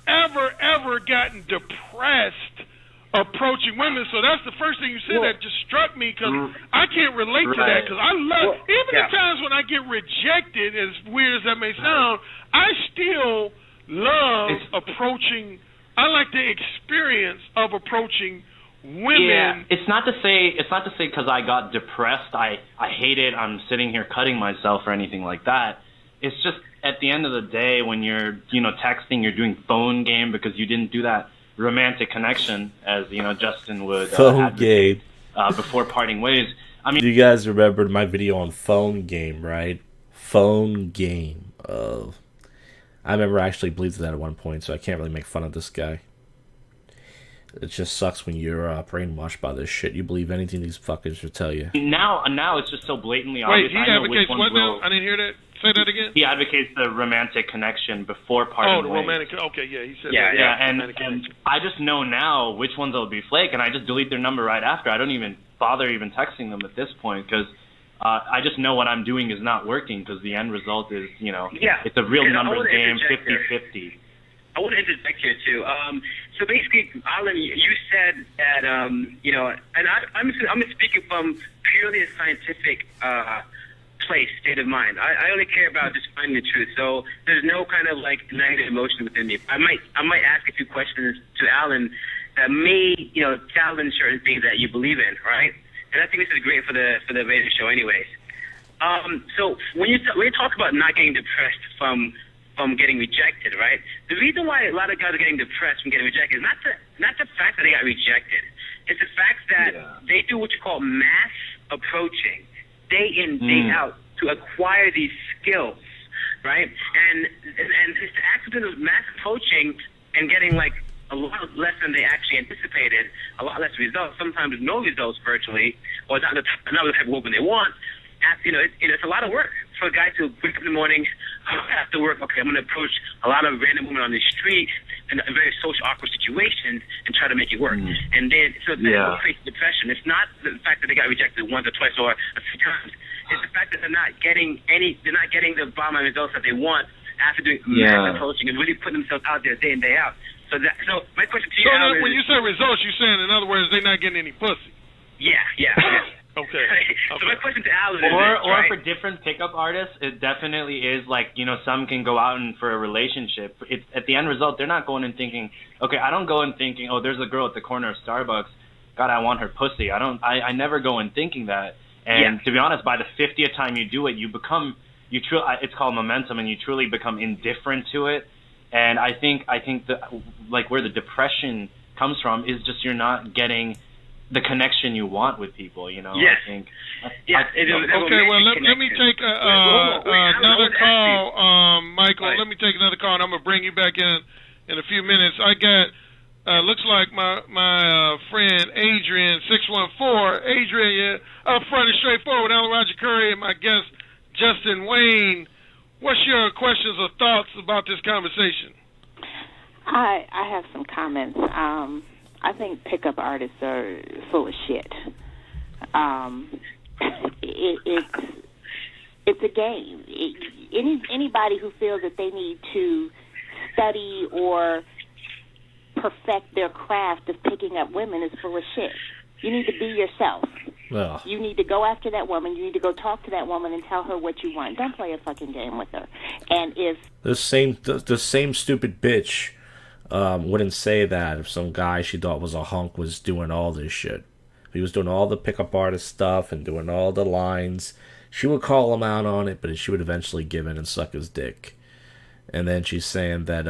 ever gotten depressed approaching women, so that's the first thing you said that just struck me, because I can't relate to that, because I love, even the times when I get rejected, as weird as that may sound, I still love approaching, I like the experience of approaching women. Yeah, it's not to say because I got depressed, I hate it, I'm sitting here cutting myself or anything like that. It's just at the end of the day, when you're, you know, texting, you're doing phone game because you didn't do that romantic connection, as you know, Justin would phone game before parting ways. I mean, you guys remember my video on phone game, right? Phone game. I remember I actually believed that at one point, so I can't really make fun of this guy. It just sucks when you're brainwashed by this shit. You believe anything these fuckers will tell you. Now it's just so blatantly Wait, obvious. he advocates what now? I didn't hear that. Say that again. He advocates the romantic connection before parting ways. Oh, the romantic. Okay, yeah, he said that. Yeah, and I just know now which ones will be flake, and I just delete their number right after. I don't even bother even texting them at this point, because I just know what I'm doing is not working, because the end result is, you know, it's a real numbers game, 50-50. I want to interject here too. So basically, Alan, you said that you know, and I'm speaking from purely a scientific state of mind. I only care about just finding the truth. So there's no kind of like negative emotion within me. I might ask a few questions to Alan that may, you know, challenge certain things that you believe in, right? And I think this is great for the radio show, anyways. So when you talk about not getting depressed from getting rejected, right? The reason why a lot of guys are getting depressed from getting rejected is not the fact that they got rejected. It's the fact that they do what you call mass approaching, day in, day out, to acquire these skills, right? And just to act within mass approaching and getting like a lot less than they actually anticipated, a lot less results, sometimes no results virtually, or not the type of woman they want. You know, it's a lot of work for a guy to wake up in the morning, after work, okay, I'm going to approach a lot of random women on the street in a very social awkward situations and try to make it work. And then, so that creates depression. It's not the fact that they got rejected once or twice or a few times. It's the fact that they're not getting the bottom line results that they want after doing mass approaching and really putting themselves out there day in, day out. So my question to you, Alan, when you say results, you're saying, in other words, they're not getting any pussy. Yeah. Okay. So my question to Alan is or for different pickup artists, it definitely is like, you know, some can go out and for a relationship. It's at the end result, they're not going and thinking, okay, I don't go and thinking, oh, there's a girl at the corner of Starbucks, God, I want her pussy. I never go in thinking that. And to be honest, by the 50th time you do it, it's called momentum, and you truly become indifferent to it. And I think that like where the depression comes from is just you're not getting the connection you want with people, you know. Yes. I think. Okay, well, let me take another call, Michael. Let me take another call, and I'm gonna bring you back in a few minutes. I got looks like my friend Adrian 614. Adrian, upfront and straightforward. Alan Roger Curry and my guest Justin Wayne. What's your questions or thoughts about this conversation? I have some comments. I think pickup artists are full of shit. It's a game. Anybody who feels that they need to study or perfect their craft of picking up women is full of shit. You need to be yourself. Ugh. You need to go after that woman. You need to go talk to that woman and tell her what you want. Don't play a fucking game with her. And if the same stupid bitch wouldn't say that if some guy she thought was a hunk was doing all this shit. If he was doing all the pickup artist stuff and doing all the lines, she would call him out on it, but she would eventually give in and suck his dick. And then she's saying that,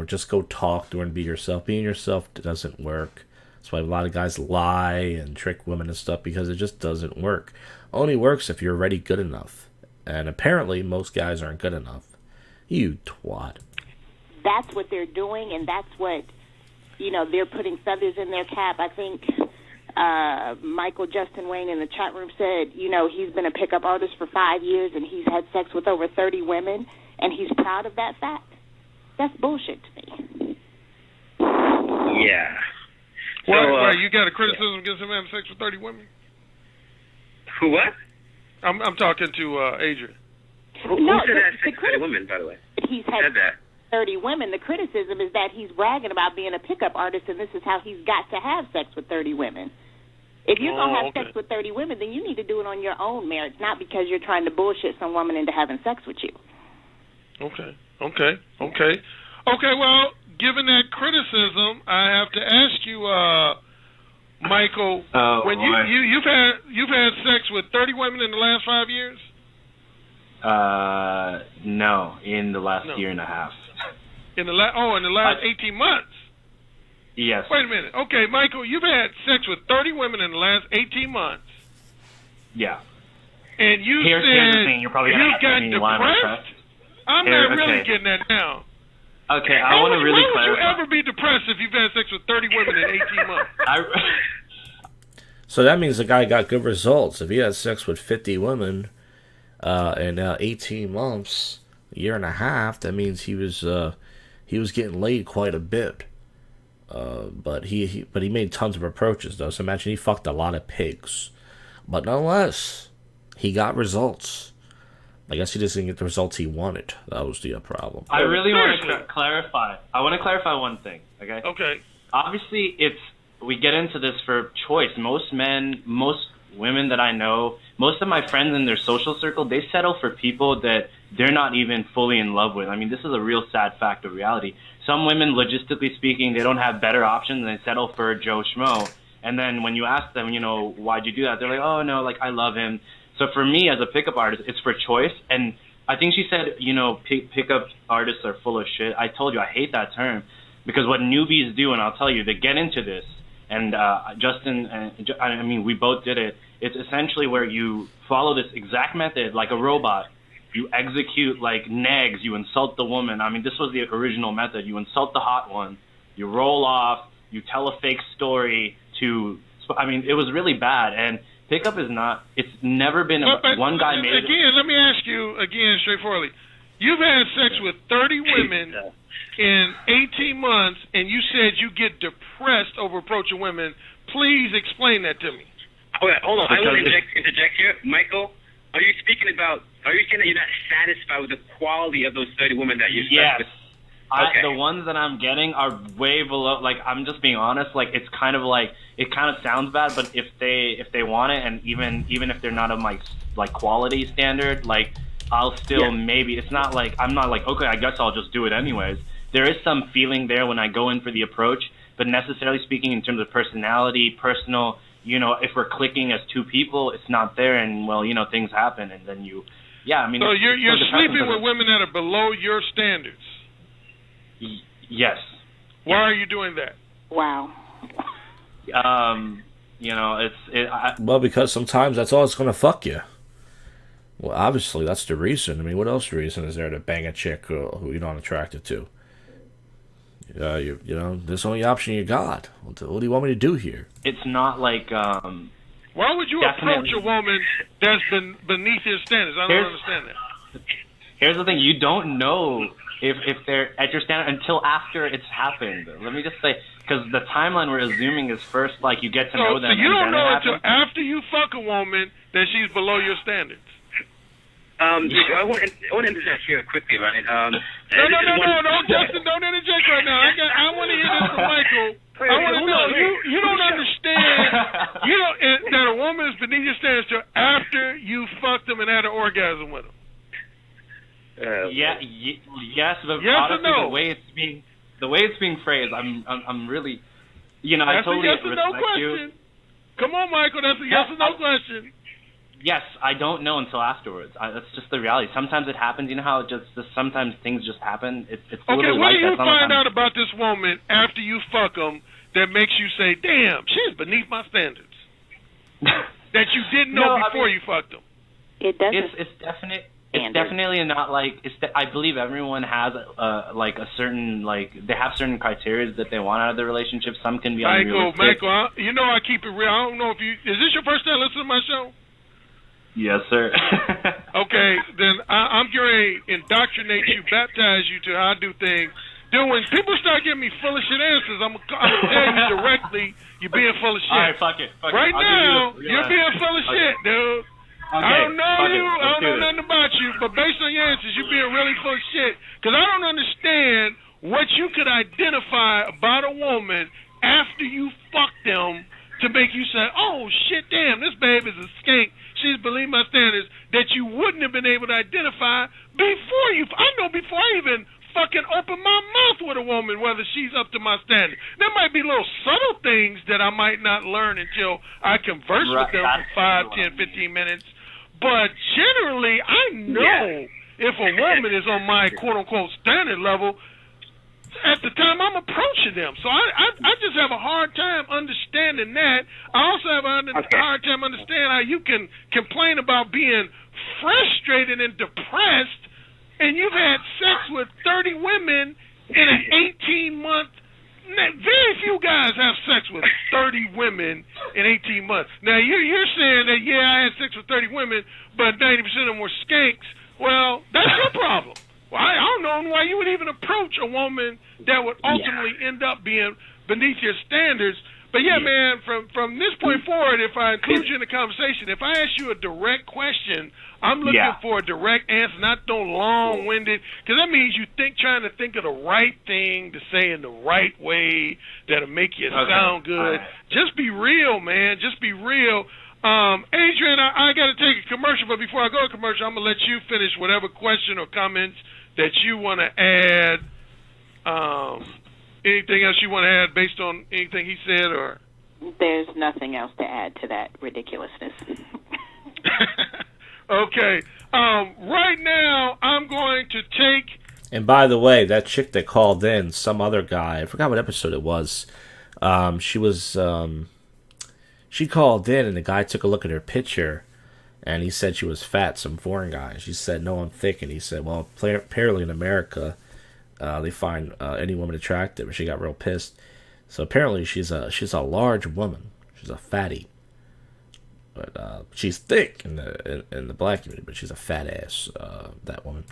just go talk to her and be yourself. Being yourself doesn't work. That's why a lot of guys lie and trick women and stuff, because it just doesn't work. Only works if you're already good enough. And apparently most guys aren't good enough. You twat. That's what they're doing, and that's what, they're putting feathers in their cap. I think Michael Justin Wayne in the chat room said, he's been a pickup artist for 5 years, and he's had sex with over 30 women, and he's proud of that fact. That's bullshit to me. Yeah. Why, you got a criticism against him having sex with 30 women? Who, what? I'm talking to Adrian. Who said that sex with 30 women, by the way? He's had said that. 30 women. The criticism is that he's bragging about being a pickup artist, and this is how he's got to have sex with 30 women. If you're going to have sex with 30 women, then you need to do it on your own merits, not because you're trying to bullshit some woman into having sex with you. Okay. Well, given that criticism, I have to ask you, Michael, when you've had sex with 30 women in the last 5 years? No, in the last year and a half. In the last 18 months? Yes. Wait a minute. Okay, Michael, you've had sex with 30 women in the last 18 months. Yeah. And here's the thing. You're probably you got depressed? I'm not really getting that now. Okay, I want to really clarify. Why would you ever be depressed if you've had sex with 30 women in 18 months? So that means the guy got good results. If he had sex with 50 women in 18 months, a year and a half, that means he was getting laid quite a bit. But he made tons of approaches, though. So imagine he fucked a lot of pigs. But nonetheless, he got results. I guess he just didn't get the results he wanted. That was the problem. I really want to clarify. I want to clarify one thing, okay? Okay. Obviously, we get into this for choice. Most men, most women that I know, most of my friends in their social circle, they settle for people that they're not even fully in love with. I mean, this is a real sad fact of reality. Some women, logistically speaking, they don't have better options, and they settle for Joe Schmo. And then when you ask them, why'd you do that? They're like, oh, no, I love him. So for me, as a pickup artist, it's for choice. And I think she said, pickup artists are full of shit. I told you, I hate that term. Because what newbies do, and I'll tell you, they get into this. And Justin, we both did it. It's essentially where you follow this exact method like a robot. You execute like negs. You insult the woman. I mean, this was the original method. You insult the hot one. You roll off. You tell a fake story it was really bad. And pickup is not, it's never been, one guy made it. Again, let me ask you again straightforwardly. You've had sex with 30 women in 18 months, and you said you get depressed over approaching women. Please explain that to me. Hold on. I want to interject here. Michael, are you saying that you're not satisfied with the quality of those 30 women that you've slept with? Okay. The ones that I'm getting are way below. I'm just being honest. It kind of sounds bad, but if they want it, and even if they're not of my quality standard, I'll still maybe. It's not I'm not okay, I guess I'll just do it anyways. There is some feeling there when I go in for the approach, but necessarily speaking, in terms of personality, personal, if we're clicking as two people, it's not there, and things happen, and then you. Yeah, I mean. So you're sleeping with women that are below your standards. Yes. Why are you doing that? Wow. Well, because sometimes that's all it's going to fuck you. Well, obviously, that's the reason. I mean, what else reason is there to bang a chick who you're not attracted to? This is the only option you got. What do you want me to do here? It's not Why would you approach a woman that's been beneath your standards? I don't understand that. Here's the thing. You don't know if they're at your standard until after it's happened. Let me just say, because the timeline we're assuming is first, you get to know them. So you don't know until after you fuck a woman that she's below your standards. I want to interject here quickly, right? No, Justin, don't interject right now. I want to hear this from Michael. I want to know. You don't understand. That a woman is beneath your standards till after you fucked them and had an orgasm with them. Yes, but yes honestly, or no? the way it's being phrased, I'm really, I totally respect you. That's a yes or no question. Come on, Michael, that's a yes or no question. Yes, I don't know until afterwards. That's just the reality. Sometimes it happens. You know how sometimes things just happen. It's okay. What do you find out about this woman after you fuck them that makes you say, damn, she's beneath my standards? That you didn't know before you fucked them? It doesn't. It's definitely not like I believe everyone has like a certain they have certain criteria that they want out of the relationship. Some can be unrealistic. Michael, you know I keep it real. I don't know if is this your first time listening to my show? Yes, sir. Okay, then I'm going to indoctrinate you, baptize you to how I do things. Dude, when people start giving me full of shit answers, I'm going to tell you directly you're being full of shit. All right, fuck it. Right now, you're being full of shit, dude. Okay, I don't know you. I don't know nothing about you, but based on your answers, you're being really full of shit. Because I don't understand what you could identify about a woman after you fuck them to make you say, oh, shit, damn, this babe is a skank. She's beneath my standards that you wouldn't have been able to identify before you. I know before I even fucking open my mouth with a woman whether she's up to my standard. There might be little subtle things that I might not learn until I converse with them for 5, 10, 15 minutes. But generally, I know if a woman is on my quote-unquote standard level at the time I'm approaching them. So I just have a hard time understanding that. I also have a hard time understanding how you can complain about being frustrated and depressed and you've had sex with 30 women in an 18-month. Very few guys have sex with 30 women in 18 months. Now, you're saying that, I had sex with 30 women, but 90% of them were skanks. Well, that's your problem. Well, I don't know why you would even approach a woman that would ultimately end up being beneath your standards. But, man, from this point forward, if I include you in the conversation, if I ask you a direct question, I'm looking for a direct answer, not no long-winded, because that means you trying to think of the right thing to say in the right way that'll make you sound good. Just be real, man. Just be real. Adrian, I got to take a commercial, but before I go to commercial, I'm going to let you finish whatever question or comments that you want to add. Anything else you want to add based on anything he said? Or there's nothing else to add to that ridiculousness. Okay. Right now, I'm going to take... And by the way, that chick that called in, some other guy, I forgot what episode it was, she called in and the guy took a look at her picture and he said she was fat, some foreign guy. She said, no, I'm thick. And he said, well, apparently in America, they find any woman attractive. And she got real pissed. So apparently she's a large woman. She's a fatty. But she's thick in the black community, but she's a fat ass, that woman.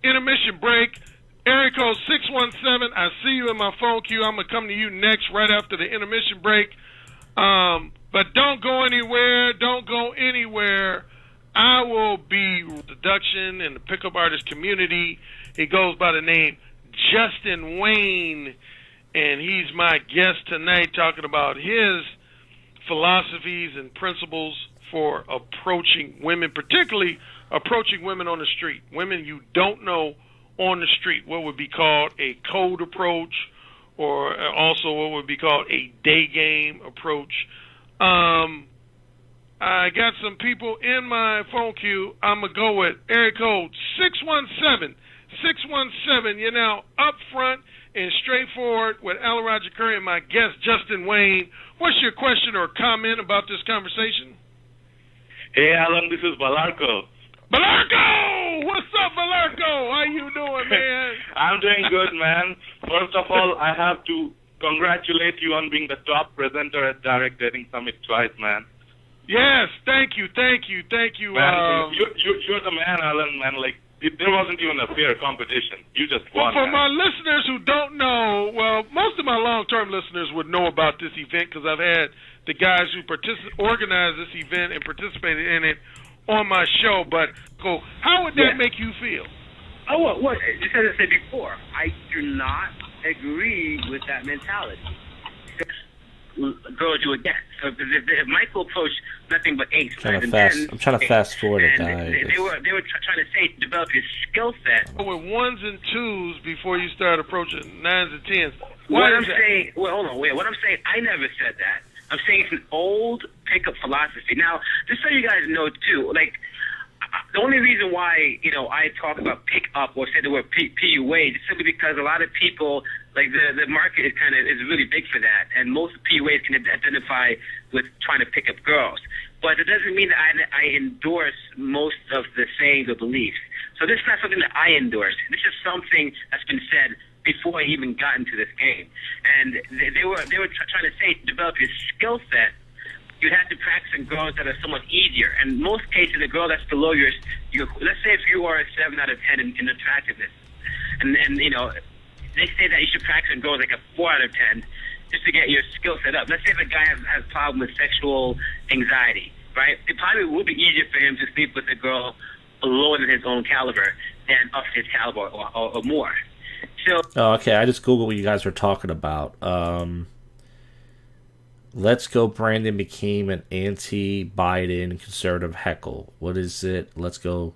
Intermission break. Area code 617. I see you in my phone queue. I'm going to come to you next right after the intermission break. But don't go anywhere. Don't go anywhere. I will be production in the pickup artist community. He goes by the name Justin Wayne, and he's my guest tonight talking about his philosophies and principles for approaching women, particularly approaching women on the street, women you don't know on the street, what would be called a cold approach, or also what would be called a day game approach. I got some people in my phone queue. I'm going to go with area code 617. 617, you're now up front and straightforward with Alan Roger Curry and my guest, Justin Wayne. What's your question or comment about this conversation? Hey, Alan, this is Balarco. Balarco! What's up, Balarco? How you doing, man? I'm doing good, man. First of all, I have to congratulate you on being the top presenter at Direct Dating Summit twice, man. Yes, thank you. Man, you're the man, Alan, man. Like, there wasn't even a fair competition. You just won. For my listeners who don't know, well, most of my long-term listeners would know about this event because I've had the guys who organized this event and participated in it on my show. But how would that make you feel? Oh, what? Just as I said before, I do not agree with that mentality. Girls you again. So if Michael approached nothing but eights, I'm trying to fast forward it, guys. They were trying to say develop his skill set. With ones and twos before you start approaching nines and tens. What I'm saying, I never said that. I'm saying it's an old pickup philosophy. Now, just so you guys know too, like the only reason why I talk about pick up or say the word PUA is simply because a lot of people Like the market is really big for that, and most PUAs can identify with trying to pick up girls. But it doesn't mean that I endorse most of the sayings or beliefs. So this is not something that I endorse. This is something that's been said before I even got into this game. And they were trying to say, to develop your skill set, you have to practice on girls that are somewhat easier. And in most cases, a girl that's below your let's say if you are a 7 out of 10 in attractiveness, and they say that you should practice on girls like a 4 out of 10 just to get your skill set up. Let's say if a guy has a problem with sexual anxiety, right? It probably would be easier for him to sleep with a girl lower than his own caliber than up to his caliber or more. So. Oh, okay. I just Googled what you guys were talking about. Let's Go Brandon became an anti-Biden conservative heckle. What is it? Let's Go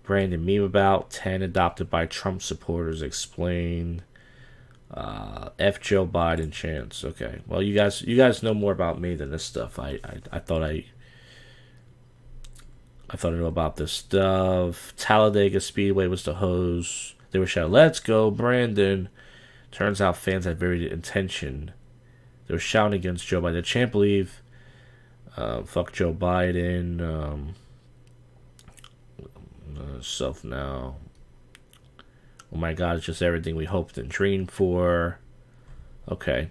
Brandon meme about 10 adopted by Trump supporters explain. F Joe Biden chants. Okay. Well, you guys know more about me than this stuff. I thought I knew about this stuff. Talladega Speedway was the hose. They were shouting, "Let's go, Brandon." Turns out fans had very intention. They were shouting against Joe Biden. I can't believe, fuck Joe Biden. Self now. Oh my God, it's just everything we hoped and dreamed for. Okay.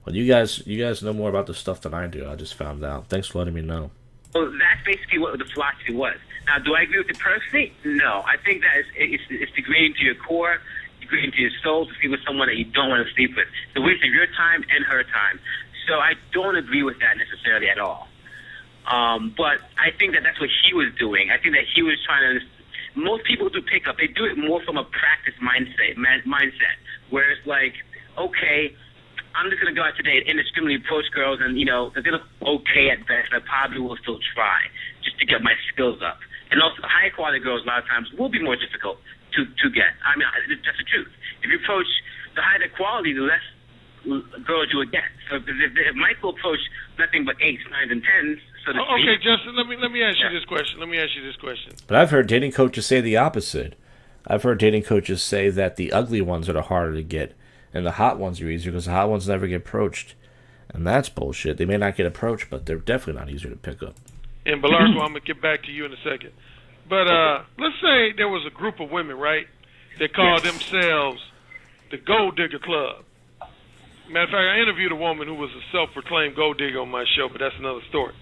Well, you guys know more about this stuff than I do. I just found out. Thanks for letting me know. Well, that's basically what the philosophy was. Now, do I agree with it personally? No. I think that it's degrading to your core, degrading to your soul to sleep with someone that you don't want to sleep with. It's a waste of your time and her time. So I don't agree with that necessarily at all. But I think that that's what he was doing. I think that he was trying to... Most people who do pickup, they do it more from a practice mindset, where it's like, okay, I'm just going to go out today and indiscriminately approach girls, and, if they look okay at best, I probably will still try just to get my skills up. And also, high-quality girls a lot of times will be more difficult to get. I mean, that's the truth. If you approach the higher the quality, the less girls you would get. So if Michael approached nothing but 8s, 9s, and 10s, so to speak. Okay, Justin, let me ask you this question. But I've heard dating coaches say the opposite. I've heard dating coaches say that the ugly ones are the harder to get, and the hot ones are easier because the hot ones never get approached. And that's bullshit. They may not get approached, but they're definitely not easier to pick up. And Belarco, I'm going to get back to you in a second. But let's say there was a group of women, right, that called themselves the Gold Digger Club. Matter of fact, I interviewed a woman who was a self-proclaimed gold digger on my show, but that's another story.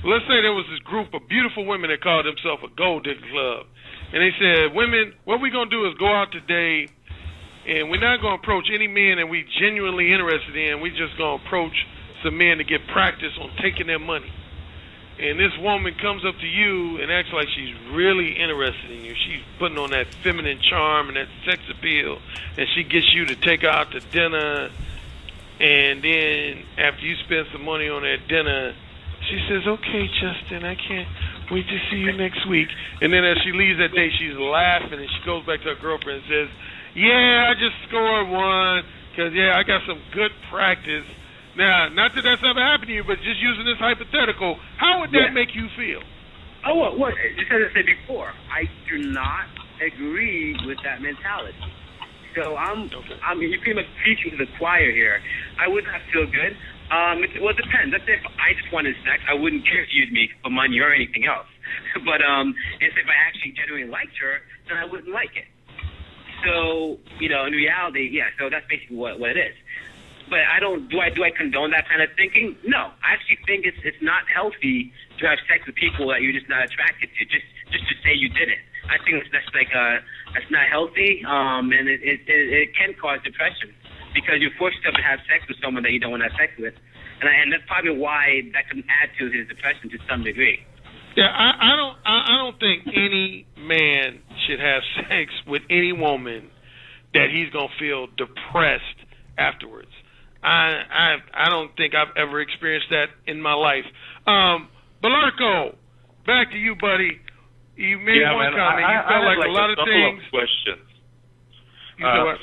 Let's say there was this group of beautiful women that called themselves a Gold Digger Club. And they said, women, what we're going to do is go out today, and we're not going to approach any men that we genuinely interested in. We're just going to approach some men to get practice on taking their money. And this woman comes up to you and acts like she's really interested in you. She's putting on that feminine charm and that sex appeal, and she gets you to take her out to dinner. And then after you spend some money on that dinner, she says, "Okay, Justin, I can't wait to see you next week." And then as she leaves that day, she's laughing, and she goes back to her girlfriend and says, "Yeah, I just scored one because, I got some good practice." Now, not that that's ever happened to you, but just using this hypothetical, how would that make you feel? Oh, well, just as I said before, I do not agree with that mentality. So you're pretty much preaching to the choir here. I would not feel good. It depends. Let's say if I just wanted sex, I wouldn't care if you used me for money or anything else. But if I actually genuinely liked her, then I wouldn't like it. So, in reality, so that's basically what it is. But do I condone that kind of thinking? No. I actually think it's not healthy to have sex with people that you're just not attracted to, just to say you did it. I think that's not healthy, and it can cause depression because you force yourself to have sex with someone that you don't want to have sex with, and that's probably why that can add to his depression to some degree. Yeah, I don't think any man should have sex with any woman that he's gonna feel depressed afterwards. I don't think I've ever experienced that in my life. Belarco, back to you, buddy. You made one comment. You felt like a lot of things. Of questions.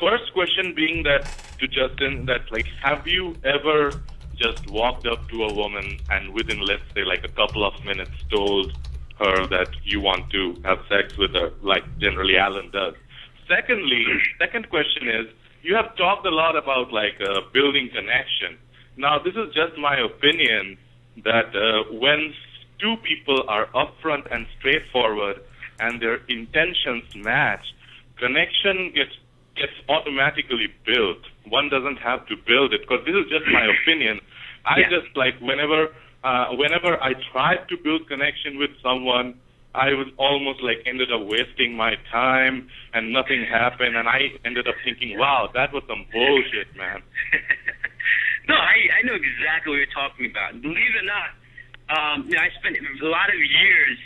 First question being that to Justin, that have you ever just walked up to a woman and within, let's say, a couple of minutes told her that you want to have sex with her, like generally Alan does? Second question is, you have talked a lot about building connection. Now, this is just my opinion that when two people are upfront and straightforward and their intentions match, connection gets automatically built. One doesn't have to build it, because this is just my opinion. I just whenever I tried to build connection with someone, I was almost ended up wasting my time and nothing happened, and I ended up thinking, wow, that was some bullshit, man. No, I know exactly what you're talking about. Believe it or not, I spent a lot of years,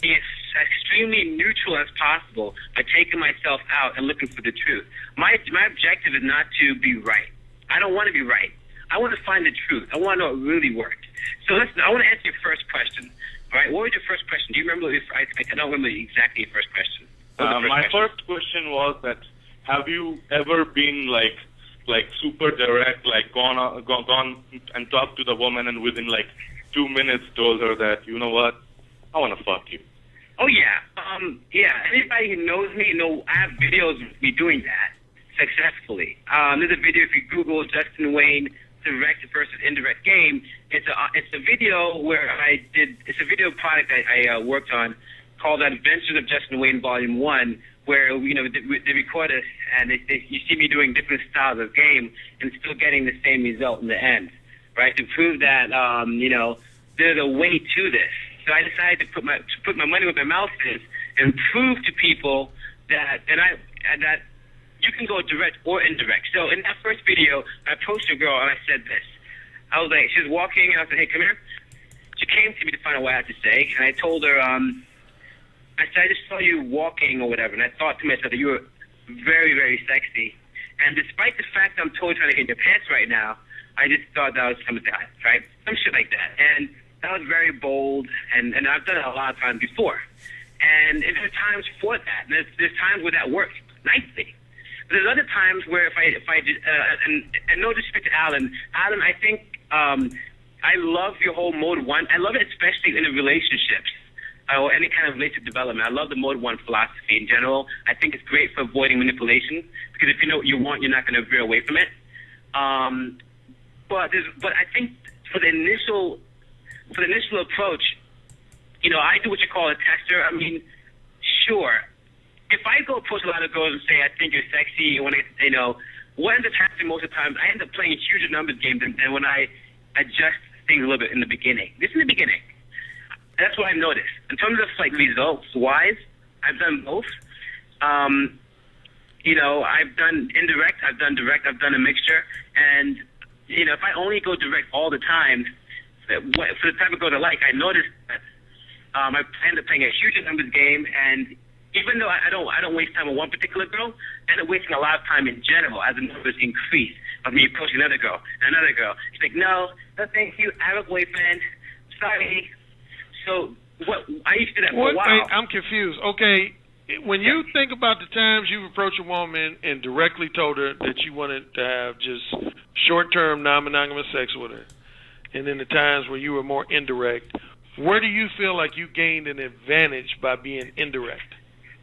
being as extremely neutral as possible by taking myself out and looking for the truth. My objective is not to be right. I don't want to be right. I want to find the truth. I want to know what really worked. So listen, I want to answer your first question. All right, what was your first question? Do you remember? I don't remember exactly your first question. My first question was that have you ever been super direct, gone and talked to the woman and within 2 minutes told her that, you know what, I want to fuck you? Oh yeah, Anybody who knows me I have videos of me doing that successfully. There's a video if you Google Justin Wayne direct versus indirect game. It's a video where it's a video product I worked on called Adventures of Justin Wayne Volume 1, where they record us and you see me doing different styles of game and still getting the same result in the end, right? To prove that there's a way to this. So I decided to put my money where my mouth is and prove to people that that you can go direct or indirect. So in that first video, I approached a girl and I said this. I was like, she was walking and I said, hey, come here. She came to me to find out what I had to say, and I told her, I said, I just saw you walking or whatever, and I thought to myself that you were very, very sexy. And despite the fact that I'm totally trying to get in your pants right now, I just thought that was something, right? Some shit like that. And that was very bold, and I've done it a lot of times before. And there's times for that. There's times where that works nicely. But there's other times where if I did, and no disrespect to Alan, I think I love your whole mode one. I love it especially in the relationships or any kind of relationship development. I love the mode one philosophy in general. I think it's great for avoiding manipulation, because if you know what you want, you're not going to veer away from it. But I think for the initial approach, I do what you call a tester. I mean, sure. If I go approach a lot of girls and say, I think you're sexy, what ends up happening most of the time, I end up playing huge numbers games than when I adjust things a little bit in the beginning. This is the beginning. That's what I've noticed. In terms of results-wise, I've done both. I've done indirect, I've done direct, I've done a mixture. And, if I only go direct all the time, for the type of girl I like, I noticed that I end up playing a huge numbers game, and even though I don't waste time on one particular girl, I end up wasting a lot of time in general as the numbers increase of me approaching another girl. She's like, no, thank you, I have a boyfriend, sorry. So I used to do that for a while. Wait, I'm confused. Okay, when you think about the times you've approached a woman and directly told her that you wanted to have just short-term, non-monogamous sex with her, and then the times where you were more indirect, where do you feel like you gained an advantage by being indirect?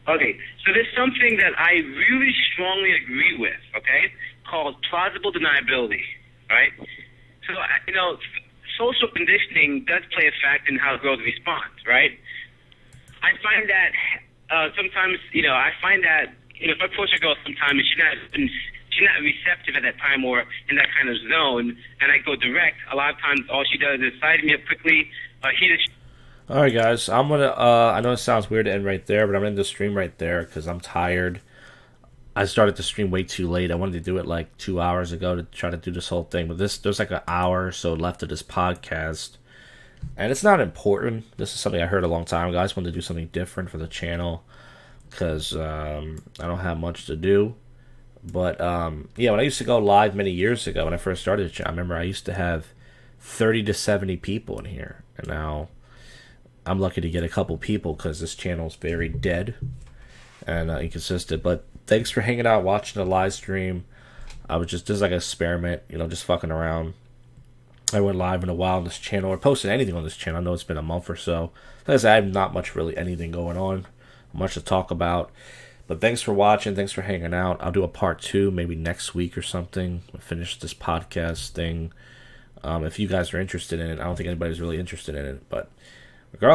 Okay, so there's something that I really strongly agree with, okay, called plausible deniability, right? So, social conditioning does play a factor in how girls respond, right? I find that sometimes, I find that if I approach a girl sometimes and she's not receptive at that time or in that kind of zone, and I go direct, a lot of times all she does is size me up quickly, All right, guys, I'm going to, I know it sounds weird to end right there, but I'm going to end the stream right there because I'm tired. I started the stream way too late. I wanted to do it 2 hours ago to try to do this whole thing, but there's an hour or so left of this podcast, and it's not important. This is something I heard a long time ago. I just wanted to do something different for the channel because I don't have much to do. But, when I used to go live many years ago, when I first started the channel, I remember I used to have 30 to 70 people in here, and now I'm lucky to get a couple people because this channel is very dead and inconsistent. But thanks for hanging out, watching the live stream. This is like an experiment, just fucking around. I went live in a while on this channel, or posted anything on this channel. I know it's been a month or so. Like I said, I have not much really anything going on, much to talk about. But thanks for watching. Thanks for hanging out. I'll do a part 2 maybe next week or something. I'll finish this podcast thing. If you guys are interested in it. I don't think anybody's really interested in it. But